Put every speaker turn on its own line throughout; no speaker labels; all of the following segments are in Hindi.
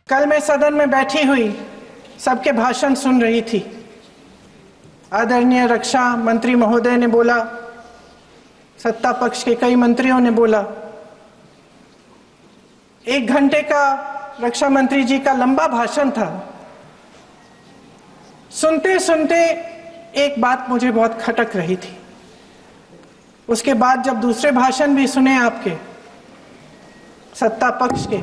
कल मैं सदन में बैठी हुई सबके भाषण सुन रही थी। आदरणीय रक्षा मंत्री महोदय ने बोला, सत्ता पक्ष के कई मंत्रियों ने बोला। 1 घंटे का रक्षा मंत्री जी का लंबा भाषण था। सुनते सुनते एक बात मुझे बहुत खटक रही थी। उसके बाद जब दूसरे भाषण भी सुने आपके सत्ता पक्ष के,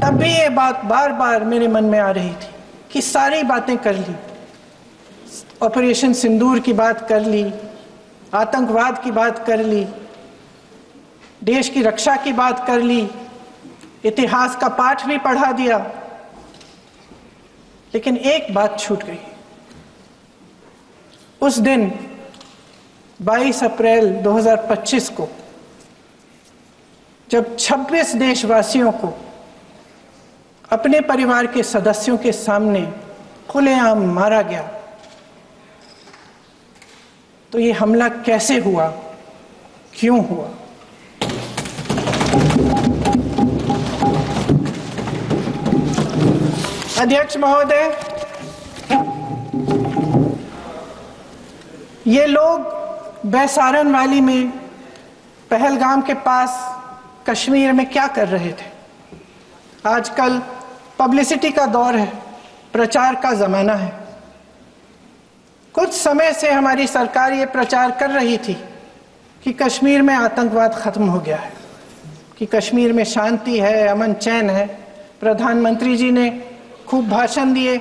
तब भी ये बात बार बार मेरे मन में आ रही थी कि सारी बातें कर ली, ऑपरेशन सिंदूर की बात कर ली, आतंकवाद की बात कर ली, देश की रक्षा की बात कर ली, इतिहास का पाठ भी पढ़ा दिया, लेकिन एक बात छूट गई। उस दिन 22 अप्रैल 2025 को जब 26 देशवासियों को अपने परिवार के सदस्यों के सामने खुलेआम मारा गया, तो ये हमला कैसे हुआ, क्यों हुआ? अध्यक्ष महोदय, ये लोग बैसारन वैली में, पहलगाम के पास कश्मीर में क्या कर रहे थे? आजकल पब्लिसिटी का दौर है, प्रचार का ज़माना है। कुछ समय से हमारी सरकार ये प्रचार कर रही थी कि कश्मीर में आतंकवाद खत्म हो गया है, कि कश्मीर में शांति है, अमन चैन है। प्रधानमंत्री जी ने खूब भाषण दिए,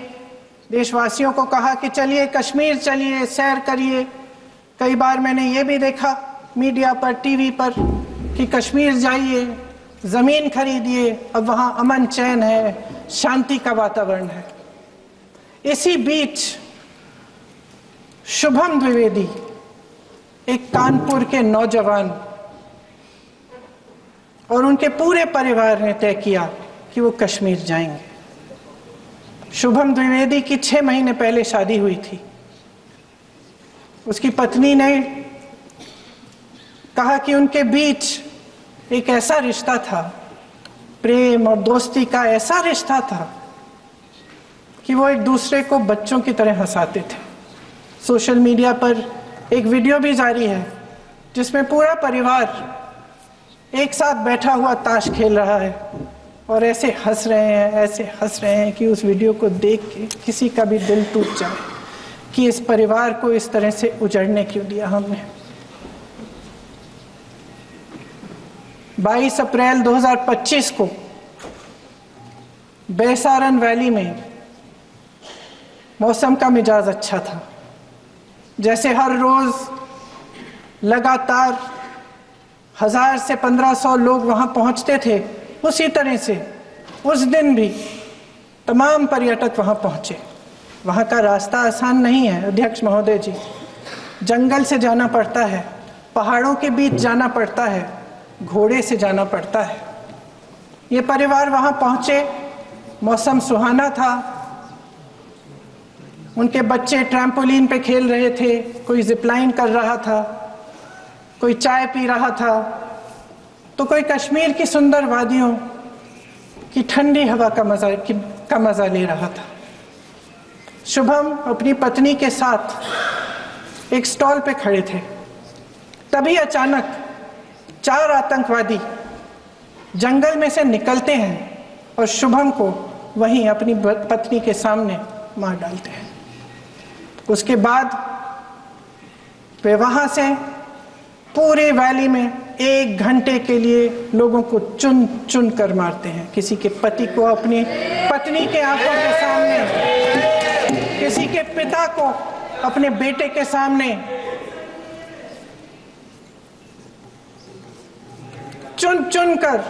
देशवासियों को कहा कि चलिए कश्मीर चलिए, सैर करिए। कई बार मैंने ये भी देखा मीडिया पर, टीवी पर कि कश्मीर जाइए, ज़मीन खरीदिए, अब वहाँ अमन चैन है, शांति का वातावरण है। इसी बीच शुभम द्विवेदी, एक कानपुर के नौजवान, और उनके पूरे परिवार ने तय किया कि वो कश्मीर जाएंगे। शुभम द्विवेदी की 6 महीने पहले शादी हुई थी। उसकी पत्नी ने कहा कि उनके बीच एक ऐसा रिश्ता था, प्रेम और दोस्ती का ऐसा रिश्ता था कि वो एक दूसरे को बच्चों की तरह हंसाते थे। सोशल मीडिया पर एक वीडियो भी जारी है जिसमें पूरा परिवार एक साथ बैठा हुआ ताश खेल रहा है और ऐसे हंस रहे हैं कि उस वीडियो को देख के किसी का भी दिल टूट जाए कि इस परिवार को इस तरह से उजड़ने क्यों दिया हमने। 22 अप्रैल 2025 को बैसारन वैली में मौसम का मिजाज अच्छा था। जैसे हर रोज लगातार 1000 से 1500 लोग वहां पहुंचते थे, उसी तरह से उस दिन भी तमाम पर्यटक वहां पहुंचे। वहां का रास्ता आसान नहीं है अध्यक्ष महोदय जी, जंगल से जाना पड़ता है, पहाड़ों के बीच जाना पड़ता है, घोड़े से जाना पड़ता है। ये परिवार वहां पहुंचे, मौसम सुहाना था, उनके बच्चे ट्रैम्पोलिन पे खेल रहे थे, कोई जिपलाइन कर रहा था, कोई चाय पी रहा था, तो कोई कश्मीर की सुंदर वादियों की ठंडी हवा का मजा ले रहा था। शुभम अपनी पत्नी के साथ एक स्टॉल पे खड़े थे। तभी अचानक 4 आतंकवादी जंगल में से निकलते हैं और शुभम को वहीं अपनी पत्नी के सामने मार डालते हैं। उसके बाद वे वहां से पूरे वैली में 1 घंटे के लिए लोगों को चुन चुन कर मारते हैं। किसी के पति को अपनी पत्नी के आंखों के सामने, किसी के पिता को अपने बेटे के सामने, चुन चुन कर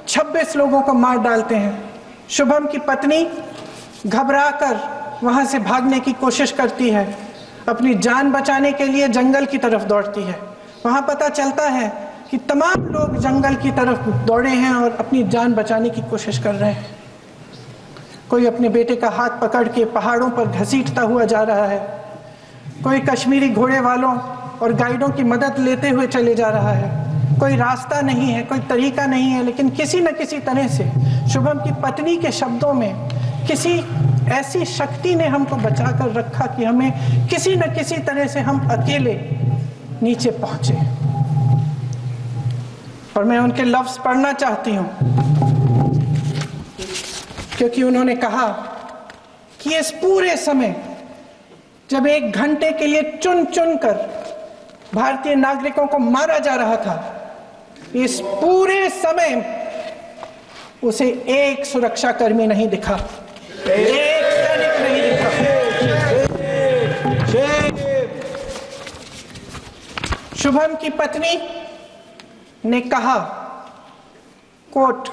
26 लोगों को मार डालते हैं। शुभम की पत्नी घबराकर वहां से भागने की कोशिश करती है, अपनी जान बचाने के लिए जंगल की तरफ दौड़ती है। वहां पता चलता है कि तमाम लोग जंगल की तरफ दौड़े हैं और अपनी जान बचाने की कोशिश कर रहे हैं। कोई अपने बेटे का हाथ पकड़ के पहाड़ों पर घसीटता हुआ जा रहा है, कोई कश्मीरी घोड़े वालों और गाइडों की मदद लेते हुए चले जा रहा है, कोई रास्ता नहीं है, कोई तरीका नहीं है, लेकिन किसी न किसी तरह से शुभम की पत्नी के शब्दों में किसी ऐसी शक्ति ने हमको बचा कर रखा कि हमें किसी न किसी तरह से हम अकेले नीचे पहुंचे। और मैं उनके लफ्ज पढ़ना चाहती हूं, क्योंकि उन्होंने कहा कि इस पूरे समय जब 1 घंटे के लिए चुन चुन कर भारतीय नागरिकों को मारा जा रहा था, इस पूरे समय उसे एक सुरक्षाकर्मी नहीं दिखा, एक सैनिक नहीं दिखा। शुभम की पत्नी ने कहा, कोट,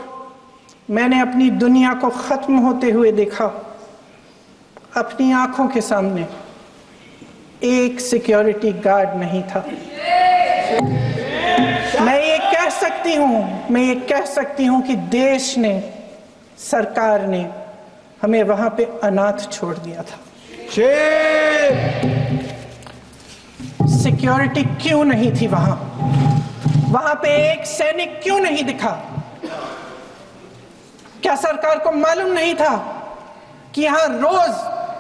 मैंने अपनी दुनिया को खत्म होते हुए देखा, अपनी आंखों के सामने एक सिक्योरिटी गार्ड नहीं था। मैं ये कह सकती हूं कि देश ने, सरकार ने हमें वहां पे अनाथ छोड़ दिया था। सिक्योरिटी क्यों नहीं थी वहां पे एक सैनिक क्यों नहीं दिखा? क्या सरकार को मालूम नहीं था कि यहां रोज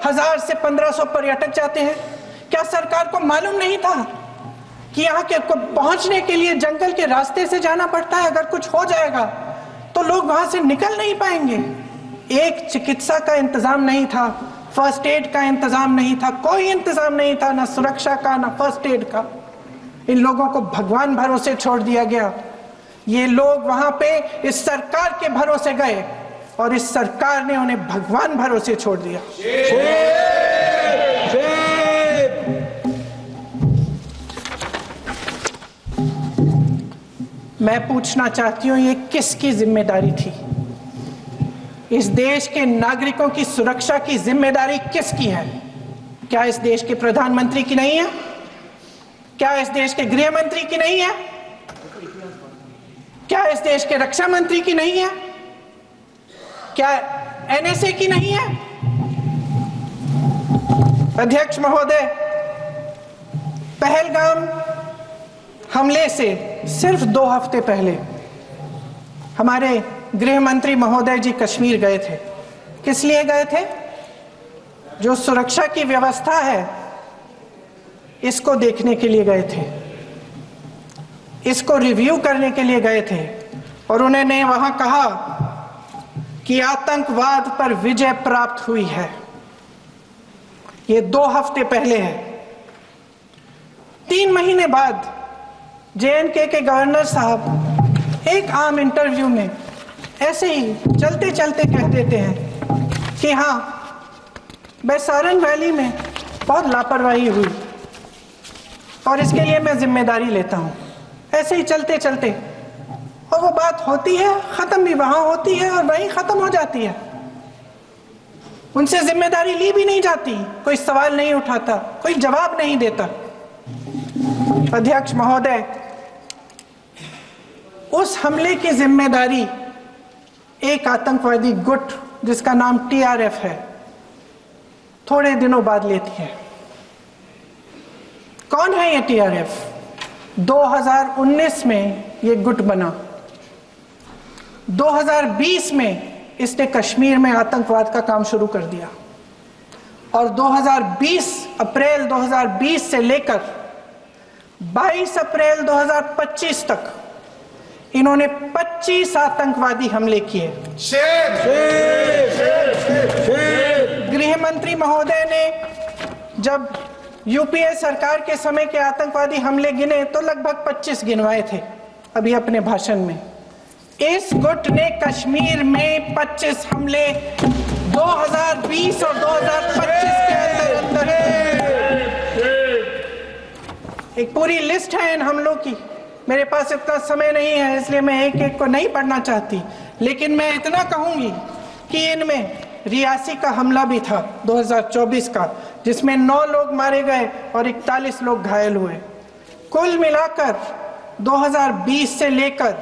1000 से 1500 पर्यटक जाते हैं? क्या सरकार को मालूम नहीं था कि यहाँ के पहुंचने के लिए जंगल के रास्ते से जाना पड़ता है? अगर कुछ हो जाएगा तो लोग वहां से निकल नहीं पाएंगे। एक चिकित्सा का इंतजाम नहीं था, फर्स्ट एड का इंतजाम नहीं था, कोई इंतजाम नहीं था, ना सुरक्षा का ना फर्स्ट एड का। इन लोगों को भगवान भरोसे छोड़ दिया गया। ये लोग वहां पे इस सरकार के भरोसे गए और इस सरकार ने उन्हें भगवान भरोसे छोड़ दिया। मैं पूछना चाहती हूं, ये किसकी जिम्मेदारी थी? इस देश के नागरिकों की सुरक्षा की जिम्मेदारी किसकी है? क्या इस देश के प्रधानमंत्री की नहीं है? क्या इस देश के गृह मंत्री की नहीं है? क्या इस देश के रक्षा मंत्री की नहीं है? क्या एनएसए की नहीं है? अध्यक्ष महोदय, पहलगाम हमले से सिर्फ 2 हफ्ते पहले हमारे गृह मंत्री महोदय जी कश्मीर गए थे। किस लिए गए थे? जो सुरक्षा की व्यवस्था है इसको देखने के लिए गए थे, इसको रिव्यू करने के लिए गए थे। और उन्होंने वहां कहा कि आतंकवाद पर विजय प्राप्त हुई है। ये 2 हफ्ते पहले है। 3 महीने बाद जेएनके के गवर्नर साहब एक आम इंटरव्यू में ऐसे ही चलते चलते कह देते हैं कि हाँ, बैसारन वैली में बहुत लापरवाही हुई और इसके लिए मैं जिम्मेदारी लेता हूँ। ऐसे ही चलते चलते, और वो बात होती है, खत्म भी वहां होती है और वहीं खत्म हो जाती है। उनसे जिम्मेदारी ली भी नहीं जाती, कोई सवाल नहीं उठाता, कोई जवाब नहीं देता। अध्यक्ष महोदय, उस हमले की जिम्मेदारी एक आतंकवादी गुट जिसका नाम टीआरएफ है थोड़े दिनों बाद लेती है। कौन है ये टीआरएफ? 2019 में ये गुट बना। 2020 में इसने कश्मीर में आतंकवाद का काम शुरू कर दिया और 2020 अप्रैल 2020 से लेकर 22 अप्रैल 2025 तक इन्होंने 25 आतंकवादी हमले किए। गृह मंत्री महोदय ने जब यूपीए सरकार के समय के आतंकवादी हमले गिने तो लगभग 25 गिनवाए थे अभी अपने भाषण में। इस गुट ने कश्मीर में 25 हमले 2020 और 2025 के अंदर एक पूरी लिस्ट है इन हमलों की। मेरे पास इतना समय नहीं है इसलिए मैं एक एक को नहीं पढ़ना चाहती, लेकिन मैं इतना कहूंगी कि इनमें रियासी का हमला भी था 2024 का, जिसमें 9 लोग मारे गए और 41 लोग घायल हुए। कुल मिलाकर 2020 से लेकर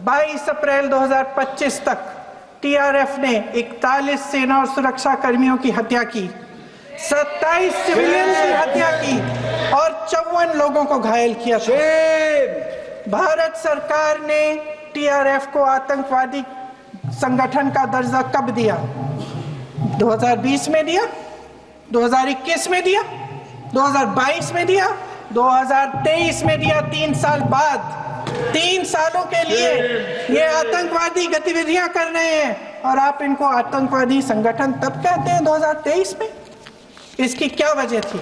22 अप्रैल 2025 तक टीआरएफ ने 41 सेना और सुरक्षा कर्मियों की हत्या की, 27 सिविलियन की हत्या की और 54 लोगों को घायल किया था। भारत सरकार ने टीआरएफ को आतंकवादी संगठन का दर्जा कब दिया? 2020 में दिया, 2021 में दिया, 2022 में दिया, 2023 में दिया। 3 साल बाद, 3 सालों के लिए ये आतंकवादी गतिविधियां कर रहे हैं और आप इनको आतंकवादी संगठन तब कहते हैं 2023 में। इसकी क्या वजह थी?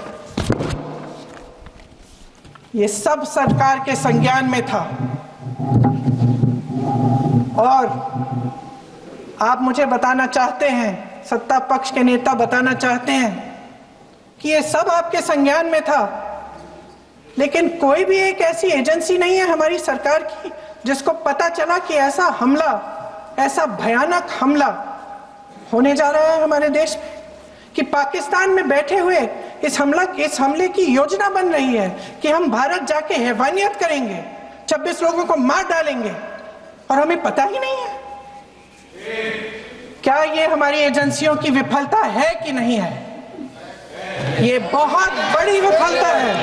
ये सब सरकार के संज्ञान में था। और आप मुझे बताना चाहते हैं, सत्ता पक्ष के नेता बताना चाहते हैं कि ये सब आपके संज्ञान में था, लेकिन कोई भी एक ऐसी एजेंसी नहीं है हमारी सरकार की जिसको पता चला कि ऐसा हमला, ऐसा भयानक हमला होने जा रहा है हमारे देश में, कि पाकिस्तान में बैठे हुए इस हमले की योजना बन रही है कि हम भारत जाके हैवानियत करेंगे, 26 लोगों को मार डालेंगे और हमें पता ही नहीं है। क्या ये हमारी एजेंसियों की विफलता है कि नहीं है? ये बहुत बड़ी विफलता है,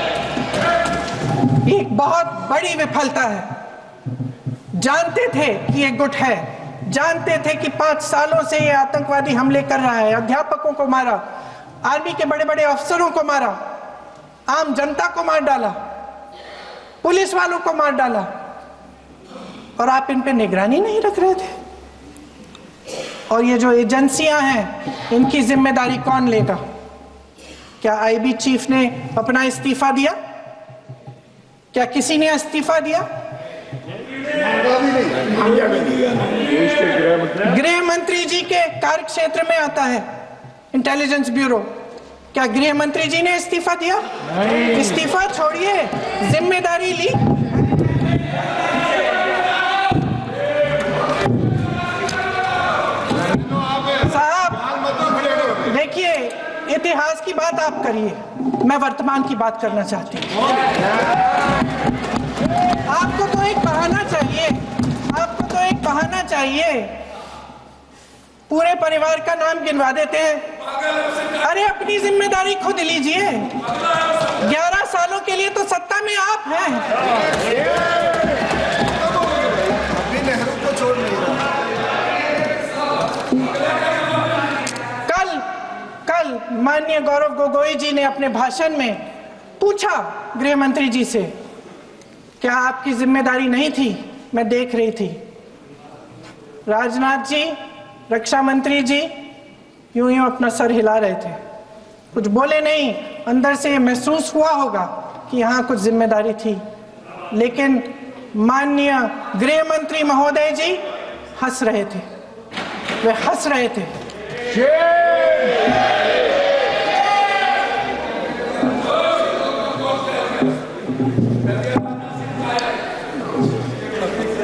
एक बहुत बड़ी विफलता है। जानते थे कि ये गुट है, जानते थे कि 5 सालों से ये आतंकवादी हमले कर रहा है, अध्यापकों को मारा, आर्मी के बड़े बड़े अफसरों को मारा, आम जनता को मार डाला, पुलिस वालों को मार डाला, और आप इन पे निगरानी नहीं रख रहे थे। और ये जो एजेंसियां हैं, इनकी जिम्मेदारी कौन लेगा? क्या आईबी चीफ ने अपना इस्तीफा दिया? क्या किसी ने इस्तीफा दिया? गृह मंत्री जी के कार्य क्षेत्र में आता है इंटेलिजेंस ब्यूरो। क्या गृह मंत्री जी ने इस्तीफा दिया? इस्तीफा छोड़िए, जिम्मेदारी ली। साहब देखिए, इतिहास की बात आप करिए, मैं वर्तमान की बात करना चाहती हूँ। आपको तो एक बहाना चाहिए, आपको तो एक बहाना चाहिए। पूरे परिवार का नाम गिनवा देते हैं। अरे अपनी जिम्मेदारी खुद लीजिए। 11 सालों के लिए तो सत्ता में आप हैं।
अभी नेहरू को छोड़ नहीं रहा।
कल माननीय गौरव गोगोई जी ने अपने भाषण में पूछा गृह मंत्री जी से, क्या आपकी जिम्मेदारी नहीं थी? मैं देख रही थी। राजनाथ जी, रक्षा मंत्री जी यूं यूं अपना सर हिला रहे थे, कुछ बोले नहीं। अंदर से महसूस हुआ होगा कि यहाँ कुछ जिम्मेदारी थी, लेकिन माननीय गृह मंत्री महोदय जी हंस रहे थे, वे हंस रहे थे।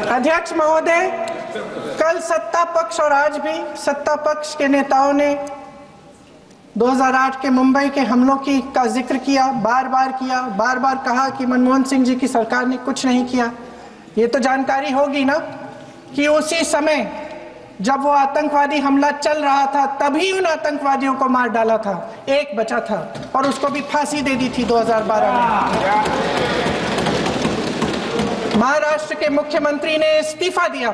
अध्यक्ष महोदय, कल सत्ता पक्ष और आज भी सत्ता पक्ष के नेताओं ने 2008 के मुंबई के हमलों का जिक्र किया, बार बार कहा कि मनमोहन सिंह जी की सरकार ने कुछ नहीं किया। ये तो जानकारी होगी ना कि उसी समय जब वो आतंकवादी हमला चल रहा था, तभी उन आतंकवादियों को मार डाला था। एक बचा था और उसको भी फांसी दे दी थी 2012 में। महाराष्ट्र के मुख्यमंत्री ने इस्तीफा दिया।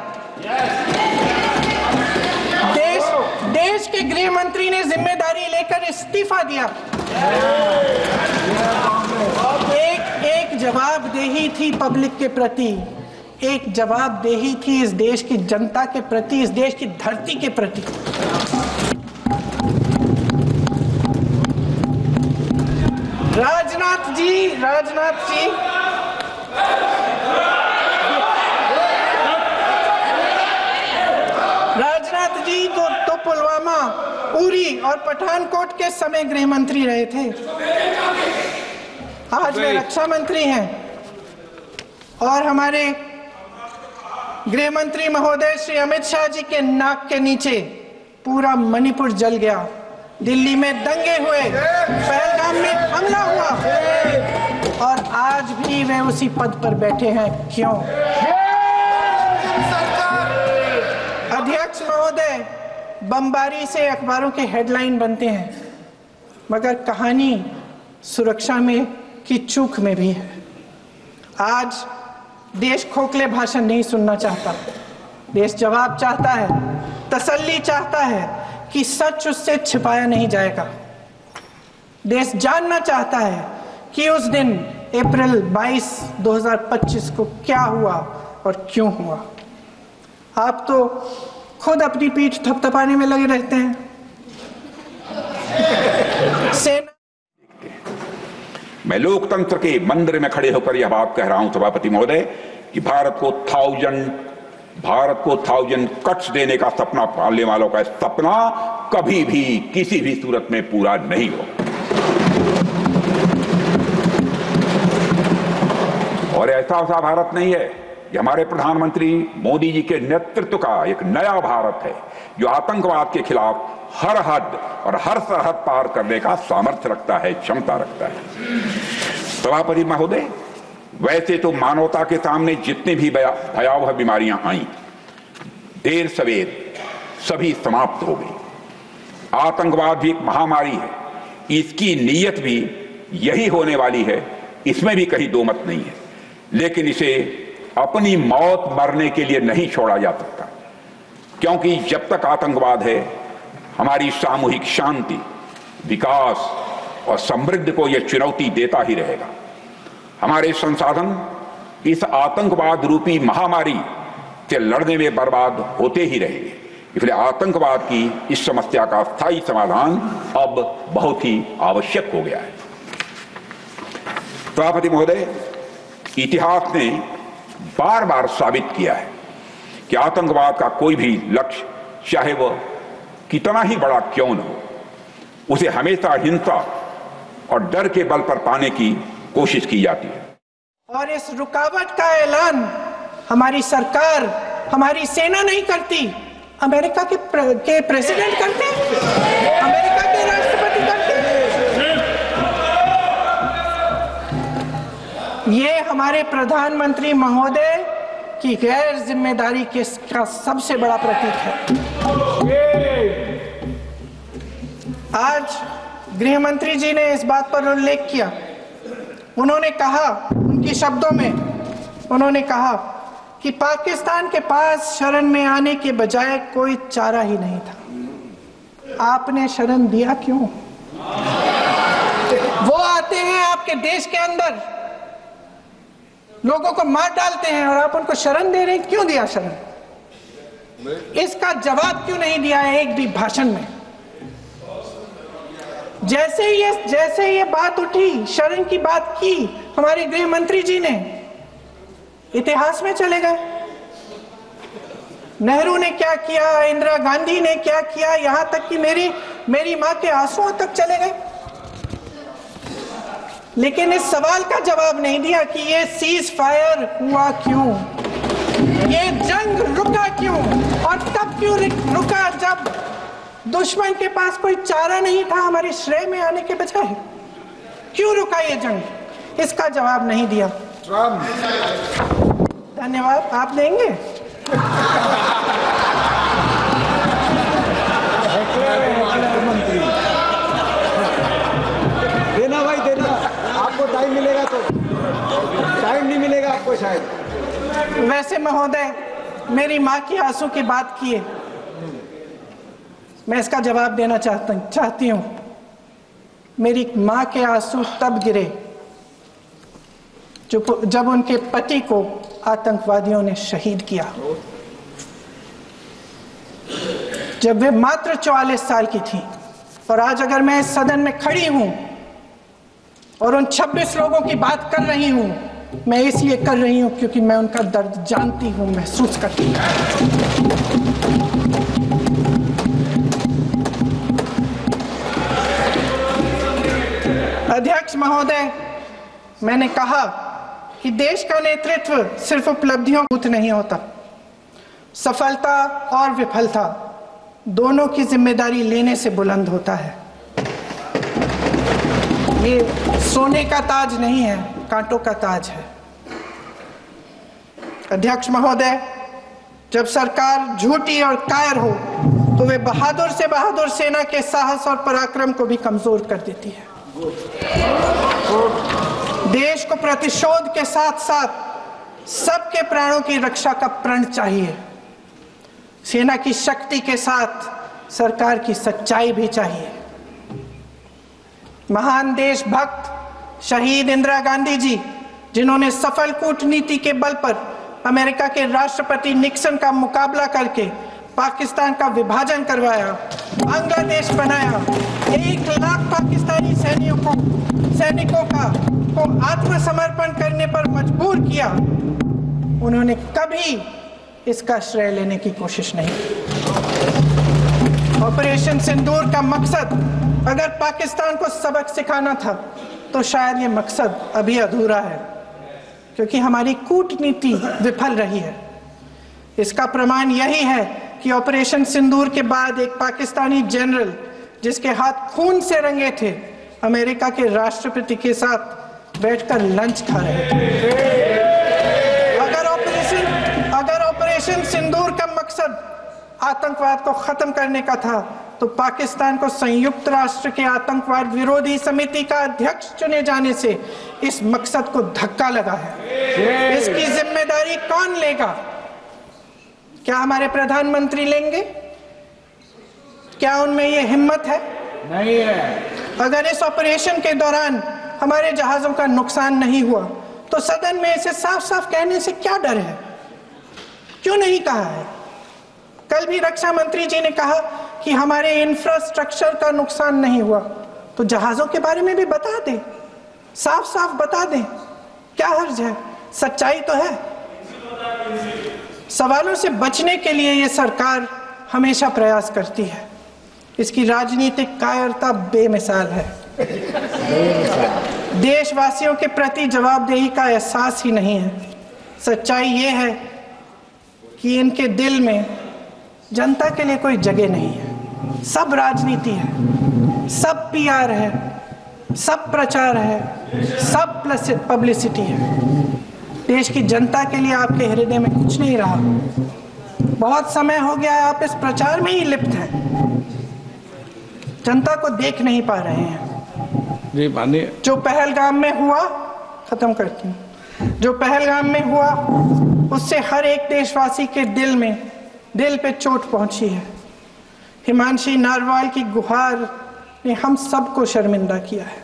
देश के गृह मंत्री ने जिम्मेदारी लेकर इस्तीफा दिया। एक जवाबदेही थी पब्लिक के प्रति, एक जवाबदेही थी इस देश की जनता के प्रति, इस देश की धरती के प्रति। राजनाथ जी तो पुलवामा, उरी और पठानकोट के समय गृह मंत्री रहे थे। आज वे रक्षा मंत्री हैं और हमारे गृह मंत्री महोदय श्री अमित शाह जी के नाक के नीचे पूरा मणिपुर जल गया, दिल्ली में दंगे हुए, पहलगाम में हमला हुआ और आज भी वे उसी पद पर बैठे हैं। क्यों? अध्यक्ष महोदय, बमबारी से अखबारों के हेडलाइन बनते हैं, मगर कहानी सुरक्षा में की चूक में भी है। आज देश खोखले भाषण नहीं सुनना चाहता। देश जवाब चाहता है, तसल्ली चाहता है कि सच उससे छिपाया नहीं जाएगा। देश जानना चाहता है कि उस दिन अप्रैल 22, 2025 को क्या हुआ और क्यों हुआ। आप तो खुद अपनी पीठ थपथपाने में लगे रहते हैं।
मैं लोकतंत्र के मंदिर में खड़े होकर यह बात कह रहा हूं सभापति महोदय कि भारत को 1000 कट्स देने का सपना पालने वालों का सपना कभी भी किसी भी सूरत में पूरा नहीं हो। और ऐसा भारत नहीं है। ये हमारे प्रधानमंत्री मोदी जी के नेतृत्व का एक नया भारत है जो आतंकवाद के खिलाफ हर हद और हर सरहद पार करने का सामर्थ्य रखता है, क्षमता रखता है। सभापति महोदय, वैसे तो मानवता के सामने जितनी भी भयावह बीमारियां आई, देर सवेर सभी समाप्त हो गई। आतंकवाद भी एक महामारी है, इसकी नीयत भी यही होने वाली है, इसमें भी कहीं दो मत नहीं है। लेकिन इसे अपनी मौत मरने के लिए नहीं छोड़ा जा सकता, क्योंकि जब तक आतंकवाद है हमारी सामूहिक शांति, विकास और समृद्धि को यह चुनौती देता ही रहेगा। हमारे संसाधन इस आतंकवाद रूपी महामारी से लड़ने में बर्बाद होते ही रहेंगे। इसलिए आतंकवाद की इस समस्या का स्थायी समाधान अब बहुत ही आवश्यक हो गया है। सभापति महोदय, इतिहास ने बार बार साबित किया है कि आतंकवाद का कोई भी लक्ष्य, चाहे वह कितना ही बड़ा क्यों न हो, उसे हमेशा हिंसा और डर के बल पर पाने की कोशिश की जाती है।
और इस रुकावट का ऐलान हमारी सरकार, हमारी सेना नहीं करती, अमेरिका के प्रेसिडेंट करते हैं, अमेरिका के राष्ट्रपति करते हैं। ये हमारे प्रधानमंत्री महोदय की गैर जिम्मेदारी का सबसे बड़ा प्रतीक है। आज गृह मंत्री जी ने इस बात पर उल्लेख किया। उन्होंने कहा, उनके शब्दों में उन्होंने कहा कि पाकिस्तान के पास शरण में आने के बजाय कोई चारा ही नहीं था। आपने शरण दिया क्यों? वो आते हैं आपके देश के अंदर, लोगों को मार डालते हैं और आप उनको शरण दे रहे हैं। क्यों दिया शरण? इसका जवाब क्यों नहीं दिया है एक भी भाषण में? जैसे ये बात उठी, शरण की बात की हमारे गृह मंत्री जी ने, इतिहास में चले गए। नेहरू ने क्या किया, इंदिरा गांधी ने क्या किया, यहां तक कि मेरी मां के आंसुओं तक चले गए। लेकिन इस सवाल का जवाब नहीं दिया कि ये सीज फायर हुआ क्यों, ये जंग रुका क्यों, और तब क्यों रुका जब दुश्मन के पास कोई चारा नहीं था हमारे श्रेय में आने के बजाय। क्यों रुका ये जंग? इसका जवाब नहीं दिया। धन्यवाद। आप देंगे?
देना भाई, देना। आपको टाइम मिलेगा तो, टाइम नहीं मिलेगा आपको शायद।
वैसे महोदय, मेरी माँ की आंसू की बात किए, मैं इसका जवाब देना चाहती हूँ। मेरी माँ के आंसू तब गिरे जब उनके पति को आतंकवादियों ने शहीद किया, जब वे मात्र 44 साल की थी। और आज अगर मैं इस सदन में खड़ी हूं और उन 26 लोगों की बात कर रही हूं, मैं इसलिए कर रही हूं क्योंकि मैं उनका दर्द जानती हूं, महसूस करती हूं। अध्यक्ष महोदय, मैंने कहा कि देश का नेतृत्व सिर्फ उपलब्धियों से नहीं होता। सफलता और विफलता दोनों की जिम्मेदारी लेने से बुलंद होता है। ये सोने का ताज नहीं है, कांटों का ताज है। अध्यक्ष महोदय, जब सरकार झूठी और कायर हो तो वे बहादुर से बहादुर सेना के साहस और पराक्रम को भी कमजोर कर देती है। देश को प्रतिशोध के साथ साथ सबके प्राणों की रक्षा का प्रण चाहिए। सेना की शक्ति के साथ सरकार की सच्चाई भी चाहिए। महान देशभक्त शहीद इंदिरा गांधी जी, जिन्होंने सफल कूटनीति के बल पर अमेरिका के राष्ट्रपति निक्सन का मुकाबला करके पाकिस्तान का विभाजन करवाया, बांग्लादेश बनाया, 1 लाख पाकिस्तानी सैनिकों को आत्मसमर्पण करने पर मजबूर किया, उन्होंने कभी इसका श्रेय लेने की कोशिश नहीं की। ऑपरेशन सिंदूर का मकसद अगर पाकिस्तान को सबक सिखाना था तो शायद ये मकसद अभी अधूरा है, क्योंकि हमारी कूटनीति विफल रही है। इसका प्रमाण यही है कि ऑपरेशन सिंदूर के बाद एक पाकिस्तानी जनरल, जिसके हाथ खून से रंगे थे, अमेरिका के राष्ट्रपति के साथ बैठकर लंच खा रहे थे। अगर ऑपरेशन सिंदूर का मकसद आतंकवाद को खत्म करने का था तो पाकिस्तान को संयुक्त राष्ट्र के आतंकवाद विरोधी समिति का अध्यक्ष चुने जाने से इस मकसद को धक्का लगा है। इसकी जिम्मेदारी कौन लेगा? क्या हमारे प्रधानमंत्री लेंगे? क्या उनमें ये हिम्मत है?
नहीं है।
अगर इस ऑपरेशन के दौरान हमारे जहाजों का नुकसान नहीं हुआ तो सदन में इसे साफ साफ कहने से क्या डर है? क्यों नहीं कहा है? कल भी रक्षा मंत्री जी ने कहा कि हमारे इंफ्रास्ट्रक्चर का नुकसान नहीं हुआ, तो जहाजों के बारे में भी बता दें, साफ साफ बता दें, क्या हर्ज है? सच्चाई तो है। सवालों से बचने के लिए ये सरकार हमेशा प्रयास करती है। इसकी राजनीतिक कायरता बेमिसाल है। देशवासियों के प्रति जवाबदेही का एहसास ही नहीं है। सच्चाई ये है कि इनके दिल में जनता के लिए कोई जगह नहीं है। सब राजनीति है, सब पीआर है, सब प्रचार है, सब पब्लिसिटी है। देश की जनता के लिए आपके हृदय में कुछ नहीं रहा। बहुत समय हो गया है आप इस प्रचार में ही लिप्त हैं, जनता को देख नहीं पा रहे हैं।
जी मानिए।
जो पहलगाम में हुआ, खत्म करती हूँ, जो पहलगाम में हुआ उससे हर एक देशवासी के दिल पे चोट पहुंची है। हिमांशी नारवाल की गुहार ने हम सबको शर्मिंदा किया है।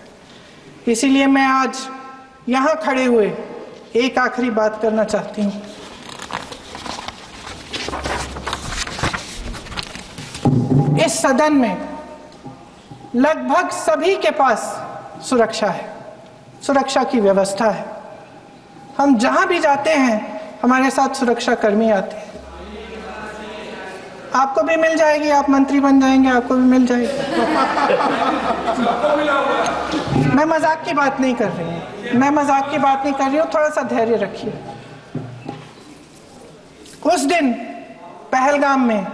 इसीलिए मैं आज यहाँ खड़े हुए एक आखिरी बात करना चाहती हूँ। इस सदन में लगभग सभी के पास सुरक्षा है, सुरक्षा की व्यवस्था है। हम जहां भी जाते हैं हमारे साथ सुरक्षा कर्मी आते हैं। आपको भी मिल जाएगी, आप मंत्री बन जाएंगे, आपको भी मिल जाएगी। मैं मजाक की बात नहीं कर रही हूँ, मैं मजाक की बात नहीं कर रही हूँ। थोड़ा सा धैर्य रखिए। उस दिन पहलगाम में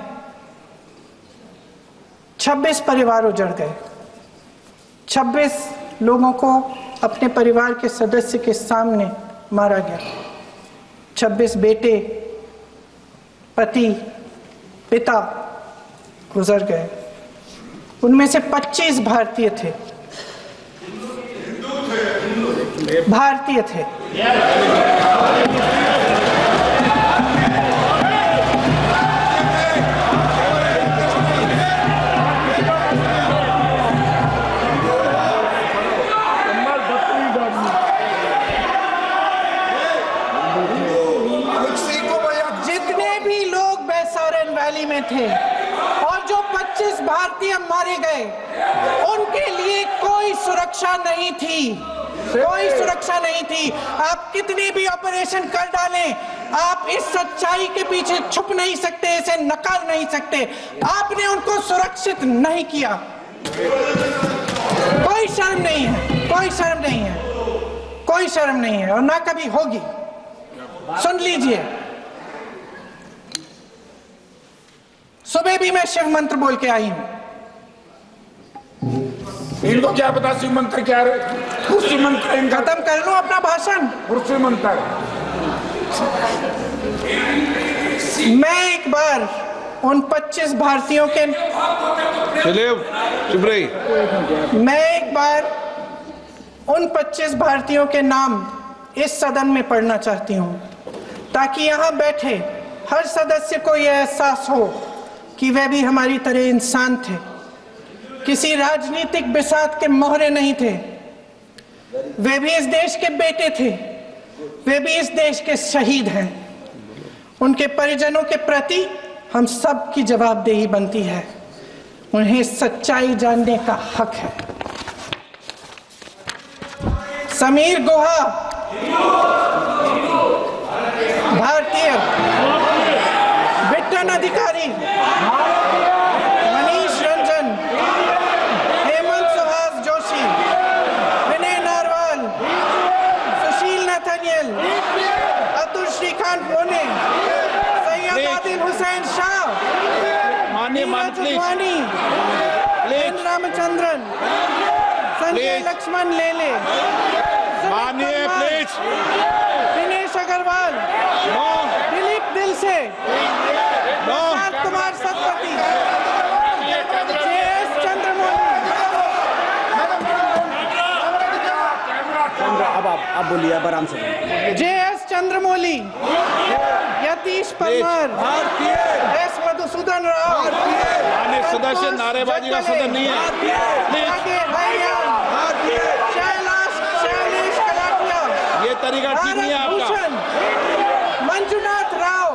26 परिवार उजड़ गए। 26 लोगों को अपने परिवार के सदस्य के सामने मारा गया। 26 बेटे, पति, पिता गुजर गए। उनमें से 25 भारतीय थे। भारतीय थे। में थे और जो 25 भारतीय मारे गए उनके लिए कोई सुरक्षा नहीं थी, कोई सुरक्षा नहीं थी। आप कितनी भी ऑपरेशन कर डालें, आप इस सच्चाई के पीछे छुप नहीं सकते, इसे नकार नहीं सकते। आपने उनको सुरक्षित नहीं किया। कोई शर्म नहीं है, कोई शर्म नहीं है, कोई शर्म नहीं है और ना कभी होगी। सुन लीजिए, सुबह भी मैं शिव मंत्र बोल के आई हूं।
इनको क्या पता शिव मंत्र क्या है? शिव मंत्र
खत्म कर लूं अपना भाषण।
शिव मंत्र
मैं एक बार उन 25 भारतीयों के मैं एक बार उन 25 भारतीयों के नाम इस सदन में पढ़ना चाहती हूं। ताकि यहाँ बैठे हर सदस्य को यह एहसास हो कि वे भी हमारी तरह इंसान थे, किसी राजनीतिक बिसात के मोहरे नहीं थे। वे भी इस देश के बेटे थे, वे भी इस देश के शहीद हैं। उनके परिजनों के प्रति हम सब की जवाबदेही बनती है, उन्हें सच्चाई जानने का हक है। समीर गुहा भारतीय, बिट्टन अधिकारी, मनीष रंजन, हेमंत सुहास जोशी, विनय नारवाल, सुशील नथनियल, अतुल श्रीकांत मोने, सैयद आदिल हुसैन शाह, नीरज अडवाणी, एन रामचंद्रन, संजय लक्ष्मण लेले,
मानिए प्लीज,
दिनेश अग्रवाल, दिलीप दिल से, प्रशांत कुमार सतपति, JS चंद्रमौली।
आप बोलिए, अब आराम से।
JS चंद्रमौली, यतीश परमार, S मधुसूदन राव,
सदस्य नारेबाजी का सदन नहीं है।
शैलेश कलाटिया,
ये तरीका ठीक नहीं है आपका।
मंजुनाथ राव,